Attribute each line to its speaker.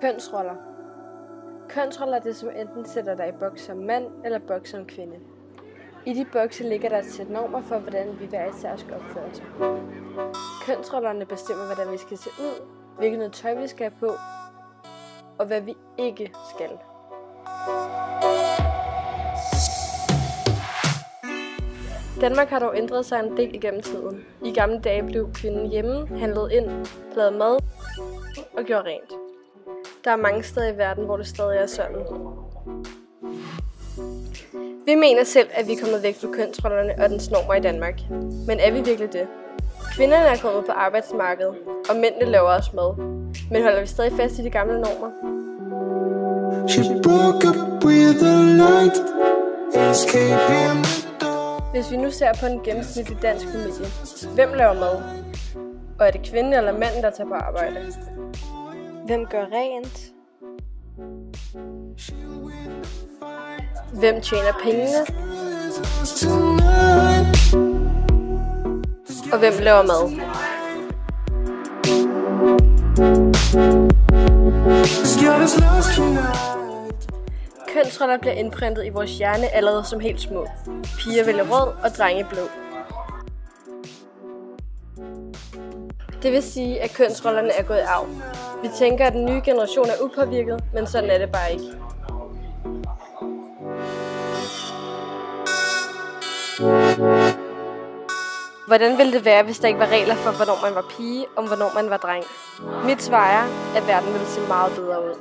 Speaker 1: Kønsroller. Kønsroller er det, som enten sætter dig i boks som mand eller boks som kvinde. I de bokse ligger der et sæt normer for, hvordan vi hver især skal opføre os. Kønsrollerne bestemmer, hvordan vi skal se ud, hvilket noget tøj vi skal have på, og hvad vi ikke skal. Danmark har dog ændret sig en del gennem tiden. I gamle dage blev kvinden hjemme, handlet ind, lavede mad og gjorde rent. Der er mange steder i verden, hvor det stadig er sådan. Vi mener selv, at vi er kommet væk fra kønsrollerne og dens normer i Danmark. Men er vi virkelig det? Kvinderne er kommet på arbejdsmarkedet, og mændene laver også mad. Men holder vi stadig fast i de gamle normer? Hvis vi nu ser på en gennemsnitlig dansk familie, hvem laver mad? Og er det kvinden eller manden, der tager på arbejde? Hvem gør rent? Hvem tjener pengene? Og hvem laver mad? Kønsroller bliver indprintet i vores hjerne allerede som helt små. Piger vælger rød og drenge blå. Det vil sige, at kønsrollerne er gået i arv. Vi tænker, at den nye generation er upåvirket, men sådan er det bare ikke. Hvordan ville det være, hvis der ikke var regler for, hvornår man var pige, og hvornår man var dreng? Mit svar er, at verden ville se meget bedre ud.